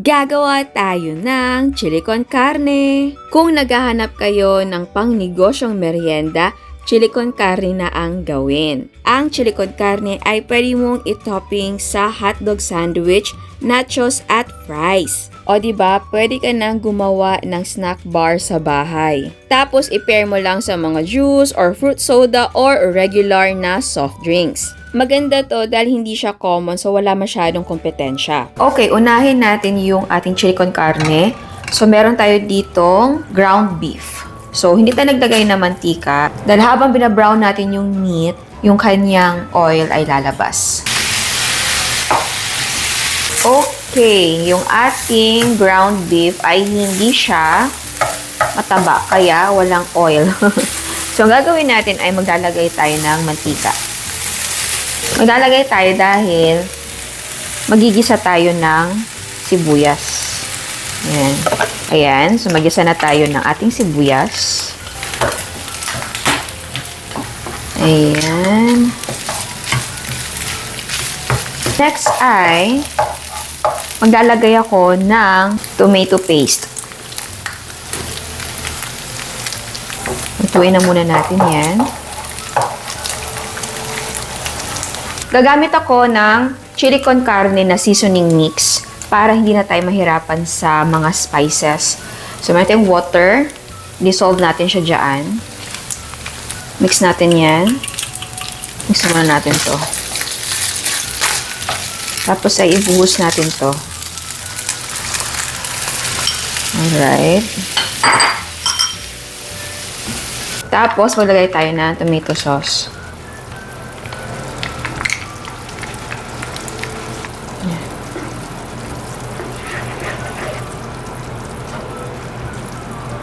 Gagawa tayo ng chili con carne. Kung naghahanap kayo ng pangnegosyong merienda, chili con carne na ang gawin. Ang chili con carne ay pwede mong itopping sa hotdog sandwich, nachos at fries. O diba, pwede ka nang gumawa ng snack bar sa bahay. Tapos i-pair mo lang sa mga juice or fruit soda or regular na soft drinks. Maganda to dahil hindi siya common so wala masyadong kompetensya. Okay, unahin natin yung ating chili con carne. So meron tayo ditong ground beef. So hindi tayo naglagay ng mantika dahil habang binabrown natin yung meat, yung kanyang oil ay lalabas. Okay, yung ating ground beef ay hindi siya mataba kaya walang oil. So ang gagawin natin ay maglalagay tayo ng mantika. Maglalagay tayo dahil magigisa tayo ng sibuyas. Ayan. Ayan. So, magisa na tayo ng ating sibuyas. Ayan. Next ay maglalagay ako ng tomato paste. Lutuin na muna natin yan. Gagamit ako ng chili con carne na seasoning mix para hindi na tayo mahirapan sa mga spices. So, meron tayong water. Dissolve natin siya dyan. Mix natin yan. Mix muna natin to. Tapos ay ibuhos natin to. Alright. Tapos, maglagay tayo ng tomato sauce.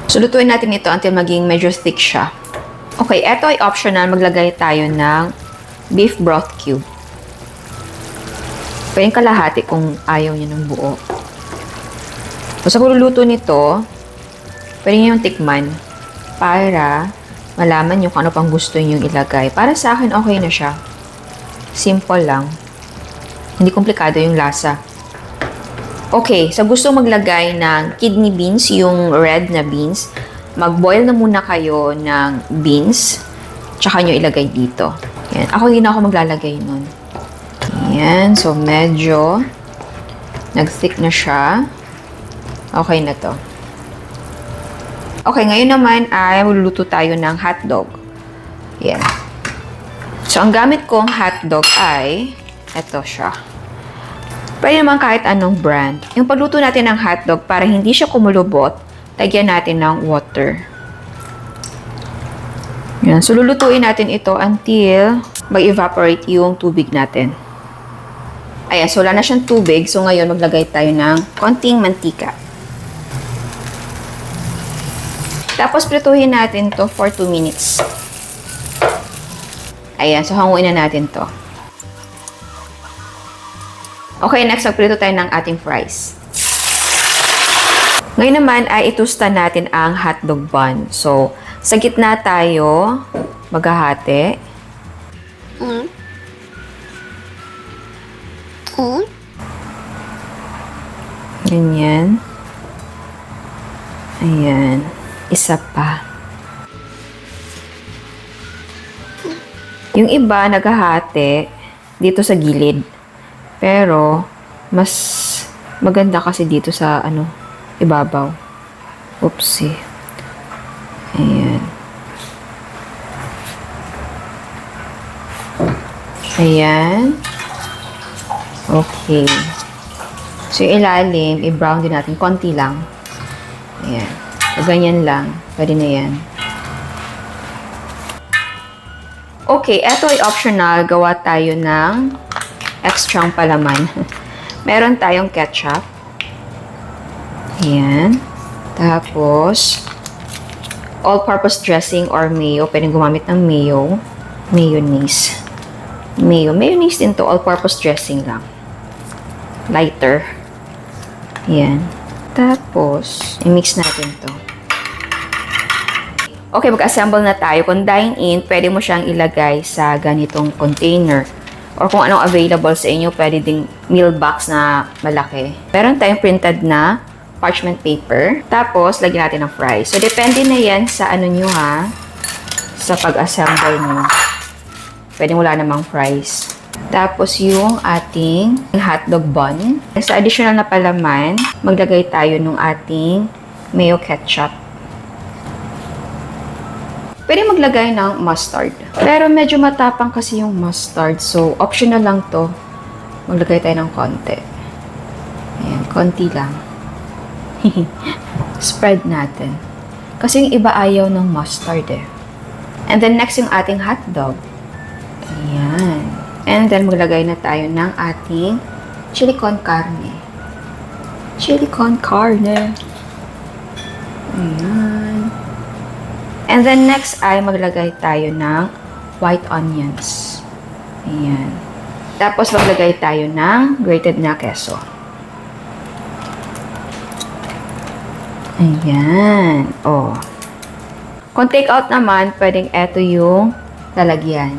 So, lutuin natin ito until maging medyo thick siya. Okay, ito ay optional. Maglagay tayo ng beef broth cube. Pwedeng kalahati kung ayaw niyo ng buo. So, sa pagluluto nito, pwede niyo yung tikman para malaman niyo kung ano pang gusto niyo ilagay. Para sa akin, okay na siya. Simple lang. Hindi komplikado yung lasa. Okay, sa gusto maglagay ng kidney beans, yung red na beans, mag-boil na muna kayo ng beans, tsaka nyo ilagay dito. Yan. Ako hindi na ako maglalagay nun. Yan, so medyo nag-thick na siya. Okay na to. Okay, ngayon naman ay magluluto tayo ng hotdog. Yan. So, ang gamit kong hotdog ay eto siya. Pwede naman kahit anong brand. Yung pagluto natin ng hotdog, para hindi siya kumulubot, lagyan natin ng water. Yan. So, lulutuin natin ito until mag-evaporate yung tubig natin. Ayan. So, wala na siyang tubig. So, ngayon, maglagay tayo ng konting mantika. Tapos, prituhin natin to for 2 minutes. Ayan. So, hanguin na natin to. Okay, next, magprito tayo ng ating fries. Ngayon naman ay itusta natin ang hotdog bun. So, sa gitna tayo maghahati. Ganyan. Ayan. Isa pa. Yung iba naghahati dito sa gilid. Pero, mas maganda kasi dito sa, ibabaw. Oopsie. Ayan. Ayan. Okay. So, yung ilalim, i-brown din natin. Konti lang. Ayan. So, ganyan lang. Pwede na yan. Okay, eto ay optional. Gawa tayo ng extrang palaman. Meron tayong ketchup. Ayan. Tapos, all-purpose dressing or mayo. Pwedeng gumamit ng mayo. Mayonnaise. Mayonnaise din to. All-purpose dressing lang. Lighter. Ayan. Tapos, i-mix natin to. Okay, mag-assemble na tayo. Kung dine-in, pwede mo siyang ilagay sa ganitong container. or kung anong available sa inyo, pwede ding meal box na malaki. Meron tayong printed na parchment paper. Tapos, lagyan natin ng fries. So, depende na yan sa ano nyo ha, sa pag-assemble nyo. Pwede wala namang fries. Tapos, yung ating hotdog bun. Sa additional na palaman, maglagay tayo ng ating mayo ketchup. Pwede maglagay ng mustard. Pero medyo matapang kasi yung mustard. So, optional lang to. Maglagay tayo ng konti. Ayan, konti lang. Spread natin. Kasi yung iba ayaw ng mustard eh. And then, next yung ating hotdog. Ayan. And then, maglagay na tayo ng ating chili con carne. Chili con carne. Ayan. And then, next ay maglagay tayo ng white onions. Ayan. Tapos, maglagay tayo ng grated na keso. Ayan. Oh. Kung take out naman, pwedeng eto yung lalagyan.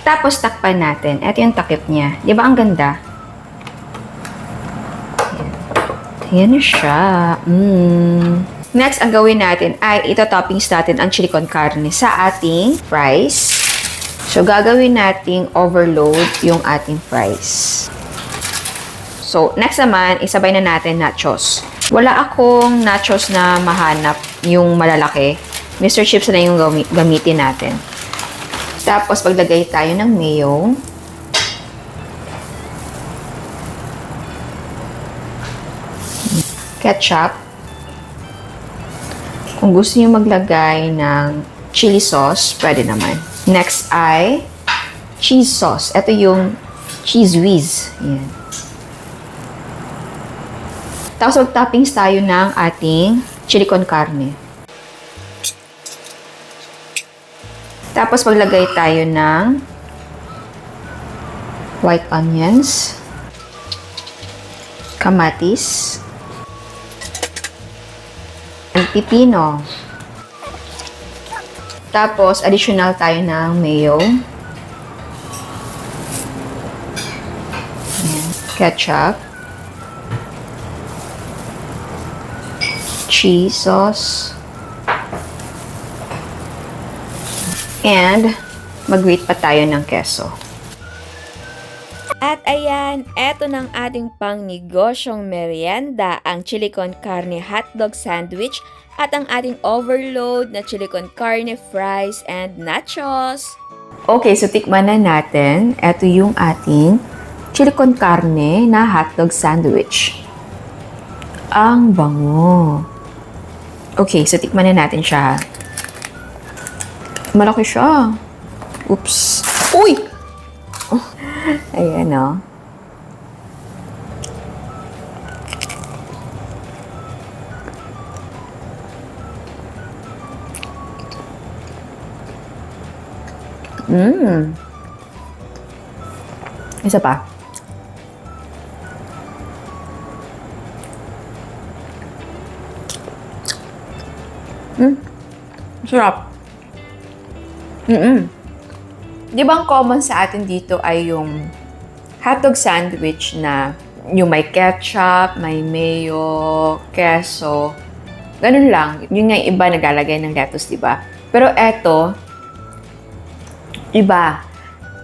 Tapos, takpan natin. Ito yung takip niya. Di ba ang ganda? Ayan na siya. Next, ang gawin natin ay ito-toppings natin ang chili con carne sa ating fries. So, gagawin nating overload yung ating fries. So, next naman, isabay na natin nachos. Wala akong nachos na mahanap yung malalaki. Mr. Chips na yung gamitin natin. Tapos, paglagay tayo ng mayo. Ketchup. Kung gusto niyo maglagay ng chili sauce, pwede naman. Next ay cheese sauce. Ito yung cheese whiz. Ayan. Tapos, mag-toppings tayo ng ating chili con carne. Tapos, maglagay tayo ng white onions, kamatis, and pipino. Tapos, additional tayo ng mayo, ayan, ketchup, cheese sauce, and mag-grate pa tayo ng keso. At ayan, eto ng ating pang-negosyong merienda, ang chili con carne hotdog sandwich at ang ating overload na chili con carne fries and nachos. Okay, so tikman na natin. Ito yung ating chili con carne na hotdog sandwich. Ang bango. Okay, so tikman na natin siya. Malaki siya. Oops. Uy! Oh, ayan o. Isa pa. Sarap. Di ba ang common sa atin dito ay yung hotdog sandwich na yung may ketchup, may mayo, keso. Ganun lang. Yun nga yung iba naglalagay ng lettuce, di ba? Pero eto, iba.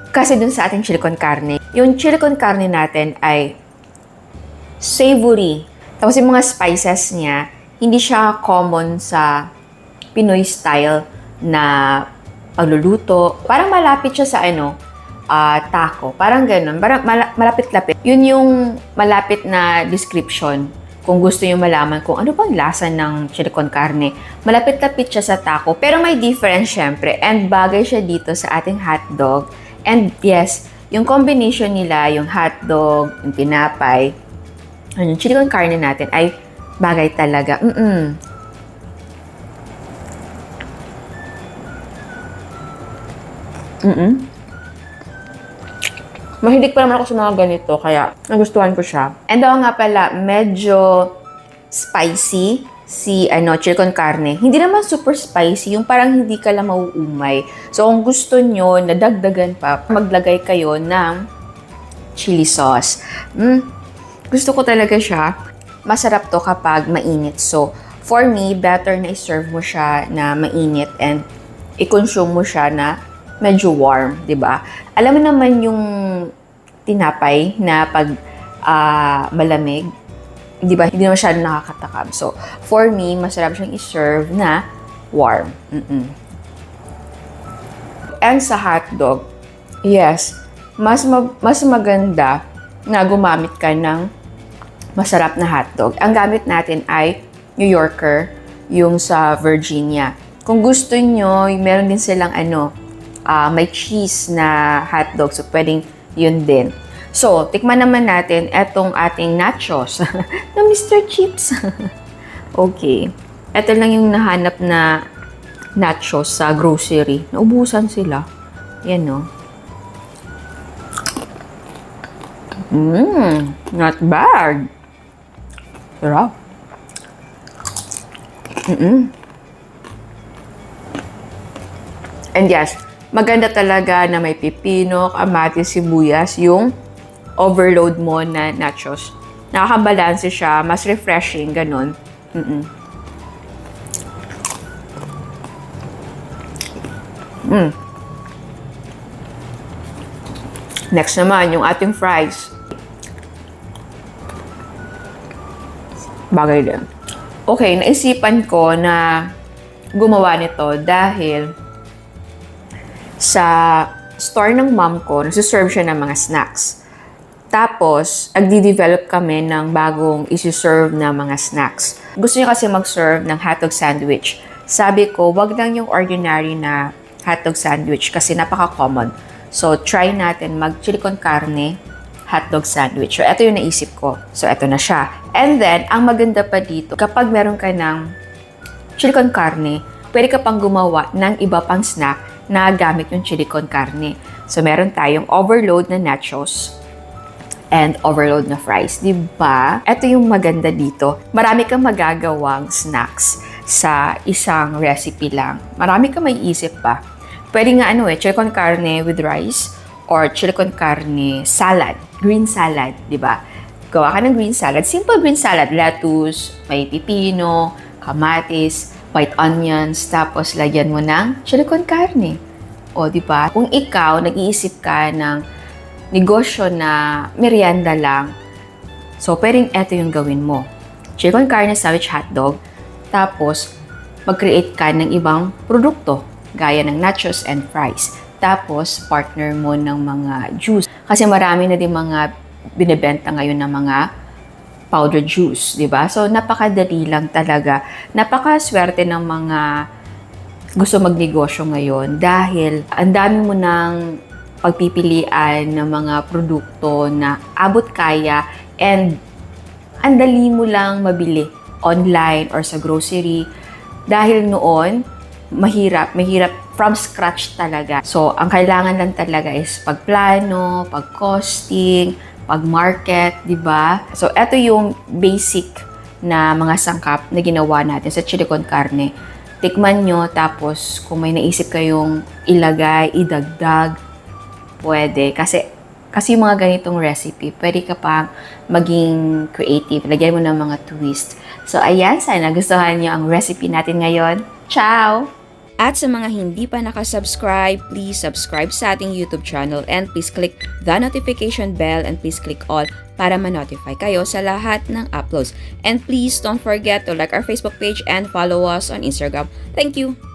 Kasi dun sa ating chili con carne, yung chili con carne natin ay savory. Tapos yung mga spices niya, hindi siya common sa Pinoy style na pagluluto. Parang malapit siya sa taco. Parang ganun. Parang malapit-lapit. Yun yung malapit na description kung gusto nyo malaman kung ano bang lasa ng chili con carne. Malapit-lapit siya sa taco. Pero may difference syempre. And bagay siya dito sa ating hotdog. And yes, yung combination nila, yung hotdog, yung tinapay, yung chili con carne natin ay bagay talaga. Mahilig pa naman ako sa mga ganito, kaya nagustuhan ko siya. And nga pala, medyo spicy si chili con carne. Hindi naman super spicy, yung parang hindi ka lang mauumay. So, kung gusto nyo na dagdagan pa, maglagay kayo ng chili sauce. Gusto ko talaga siya. Masarap to kapag mainit. So, for me, better na i-serve mo siya na mainit and i-consume mo siya na medyo warm, di ba? Alam mo naman yung tinapay na pag malamig, di ba, hindi naman siya nakakatakam. So, for me, masarap siyang i-serve na warm. And sa hotdog, yes, mas maganda na gumamit ka ng masarap na hotdog. Ang gamit natin ay New Yorker, yung sa Virginia. Kung gusto nyo, meron din silang may cheese na hotdog. So, pwedeng yun din. So, tikman naman natin etong ating nachos na Mr. Chips. Okay. Ito lang yung nahanap na nachos sa grocery. Naubusan sila. Yan, no? Not bad. Sarap. And yes, maganda talaga na may pipino, kamatis, sibuyas, yung overload mo na nachos. Nakakabalanse siya, mas refreshing, ganun. Next naman, yung ating fries. Bagay din. Okay, naisipan ko na gumawa nito dahil sa store ng mom ko, nagsiserve siya ng mga snacks. Tapos, nagdi-develop kami ng bagong isi-serve na mga snacks. Gusto niya kasi mag-serve ng hotdog sandwich. Sabi ko, wag lang yung ordinary na hotdog sandwich kasi napaka-common. So, try natin mag-chili con carne hotdog sandwich. So, ito yung naisip ko. So, ito na siya. And then, ang maganda pa dito, kapag meron ka ng chili con carne, pwede ka pang gumawa ng iba pang snack na gamit yung chili con carne. So, meron tayong overload na nachos and overload na fries. Diba? Ito yung maganda dito. Marami kang magagawang snacks sa isang recipe lang. Marami kang maiisip pa. Pwede nga chili con carne with rice or chili con carne salad, green salad, diba? Gawa ka ng green salad. Simple green salad. Lettuce, may pipino, kamatis, white onions, tapos lagyan mo ng chili con carne. O, diba? Kung ikaw, nag-iisip ka ng negosyo na merienda lang, so, pwedeng eto yung gawin mo. Chili con carne sandwich hotdog, tapos, mag-create ka ng ibang produkto, gaya ng nachos and fries. Tapos, partner mo ng mga juice. Kasi marami na din mga binibenta ngayon ng mga powder juice, di ba? So, napakadali lang talaga. Napakaswerte ng mga gusto magnegosyo ngayon dahil ang dami mo ng pagpipilian ng mga produkto na abot kaya and ang dali mo lang mabili online or sa grocery. Dahil noon, mahirap from scratch talaga. So, ang kailangan lang talaga is pagplano, pag-costing, pag-market, di ba? So, ito yung basic na mga sangkap na ginawa natin sa chili con carne. Tikman nyo, tapos kung may naisip kayong ilagay, idagdag, pwede. Kasi yung mga ganitong recipe, pwede ka pang maging creative. Lagyan mo ng mga twist. So, ayan, sana gustuhan nyo ang recipe natin ngayon. Ciao! At sa mga hindi pa nakasubscribe, please subscribe sa ating YouTube channel and please click the notification bell and please click all para ma-notify kayo sa lahat ng uploads. And please don't forget to like our Facebook page and follow us on Instagram. Thank you!